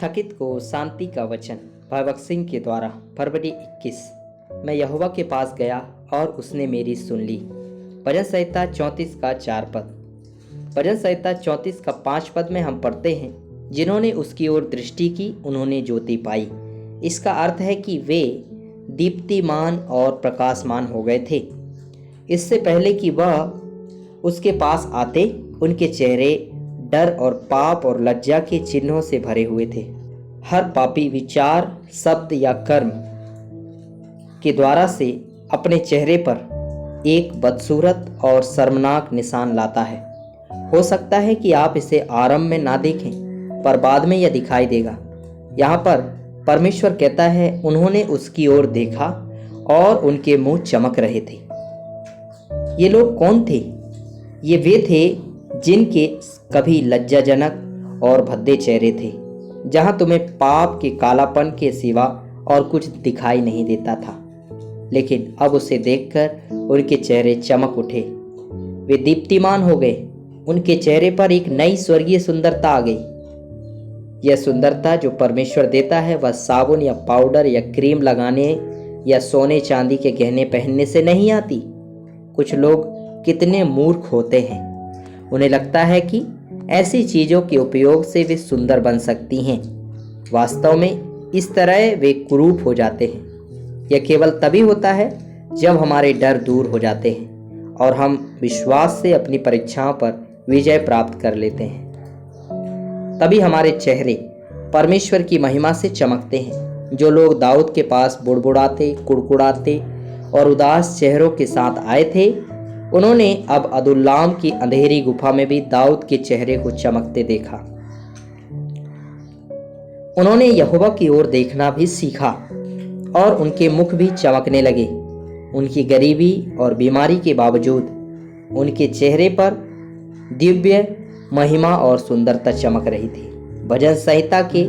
थकित को शांति का वचन। भगत सिंह के द्वारा। फरवरी 21। मैं यहोवा के पास गया और उसने मेरी सुन ली। भजन संहिता 34 का 4 पद। भजन संहिता 34 का 5 पद में हम पढ़ते हैं, जिन्होंने उसकी ओर दृष्टि की उन्होंने ज्योति पाई। इसका अर्थ है कि वे दीप्तिमान और प्रकाशमान हो गए थे। इससे पहले कि वह उसके पास आते, उनके चेहरे डर और पाप और लज्जा के चिन्हों से भरे हुए थे। हर पापी विचार, शब्द या कर्म के द्वारा से अपने चेहरे पर एक बदसूरत और शर्मनाक निशान लाता है। हो सकता है कि आप इसे आरंभ में ना देखें, पर बाद में यह दिखाई देगा। यहाँ पर परमेश्वर कहता है, उन्होंने उसकी ओर देखा और उनके मुंह चमक रहे थे। ये लोग कौन थे? ये वे थे जिनके कभी लज्जाजनक और भद्दे चेहरे थे, जहां तुम्हें पाप के कालापन के सिवा और कुछ दिखाई नहीं देता था। लेकिन अब उसे देखकर उनके चेहरे चमक उठे, वे दीप्तिमान हो गए। उनके चेहरे पर एक नई स्वर्गीय सुंदरता आ गई। यह सुंदरता जो परमेश्वर देता है, वह साबुन या पाउडर या क्रीम लगाने या सोने चांदी के गहने पहनने से नहीं आती। कुछ लोग कितने मूर्ख होते हैं। उन्हें लगता है कि ऐसी चीज़ों के उपयोग से वे सुंदर बन सकती हैं। वास्तव में इस तरह वे कुरूप हो जाते हैं। यह केवल तभी होता है जब हमारे डर दूर हो जाते हैं और हम विश्वास से अपनी परीक्षाओं पर विजय प्राप्त कर लेते हैं। तभी हमारे चेहरे परमेश्वर की महिमा से चमकते हैं। जो लोग दाऊद के पास बुड़बुड़ाते, कुड़कुड़ाते और उदास चेहरों के साथ आए थे, उन्होंने अब अदुल्लाम की अंधेरी गुफा में भी दाऊद के चेहरे को चमकते देखा। उन्होंने यहोवा की ओर देखना भी सीखा और उनके मुख भी चमकने लगे। उनकी गरीबी और बीमारी के बावजूद उनके चेहरे पर दिव्य महिमा और सुंदरता चमक रही थी। भजन संहिता के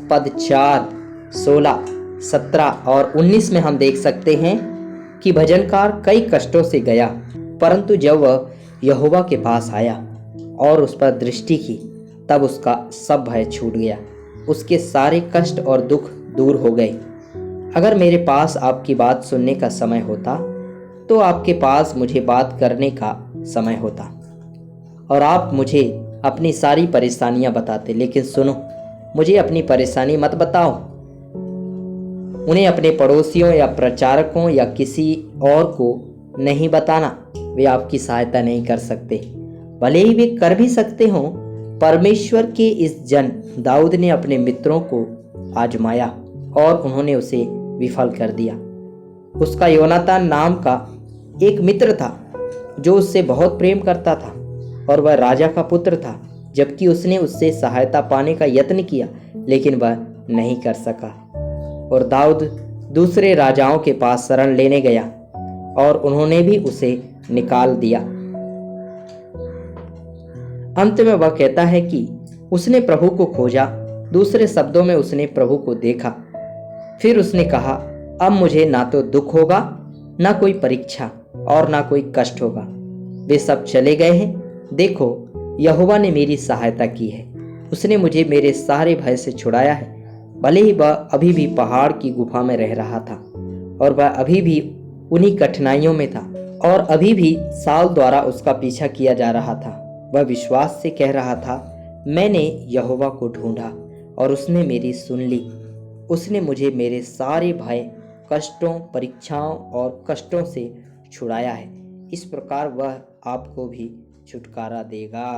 पद 4, 16, 17 और 19 में हम देख सकते हैं कि भजनकार कई कष्टों से गया, परंतु जब वह यहोवा के पास आया और उस पर दृष्टि की, तब उसका सब भय छूट गया। उसके सारे कष्ट और दुख दूर हो गए। अगर मेरे पास आपकी बात सुनने का समय होता, तो आपके पास मुझे बात करने का समय होता और आप मुझे अपनी सारी परेशानियां बताते। लेकिन सुनो, मुझे अपनी परेशानी मत बताओ। उन्हें अपने पड़ोसियों या प्रचारकों या किसी और को नहीं बताना। वे आपकी सहायता नहीं कर सकते, भले ही वे कर भी सकते हों। परमेश्वर के इस जन दाऊद ने अपने मित्रों को आजमाया और उन्होंने उसे विफल कर दिया। उसका योनातान नाम का एक मित्र था जो उससे बहुत प्रेम करता था और वह राजा का पुत्र था। जबकि उसने उससे सहायता पाने का यत्न किया, लेकिन वह नहीं कर सका और दाऊद दूसरे राजाओं के पास शरण लेने गया और उन्होंने भी उसे निकाल दिया। अंत में वह कहता है कि उसने प्रभु को खोजा। दूसरे शब्दों में, उसने प्रभु को देखा। फिर उसने कहा, अब मुझे ना तो दुख होगा, ना कोई परीक्षा और ना कोई कष्ट होगा। वे सब चले गए हैं। देखो, यहोवा ने मेरी सहायता की है। उसने मुझे मेरे सारे भय से छुड़ाया है। भले ही वह अभी भी पहाड़ की गुफा में रह रहा था और वह अभी भी उन्हीं कठिनाइयों में था और अभी भी साल द्वारा उसका पीछा किया जा रहा था। वह विश्वास से कह रहा था, मैंने यहोवा को ढूंढा और उसने मेरी सुन ली। उसने मुझे मेरे सारे भय, कष्टों, परीक्षाओं और कष्टों से छुड़ाया है। इस प्रकार वह आपको भी छुटकारा देगा।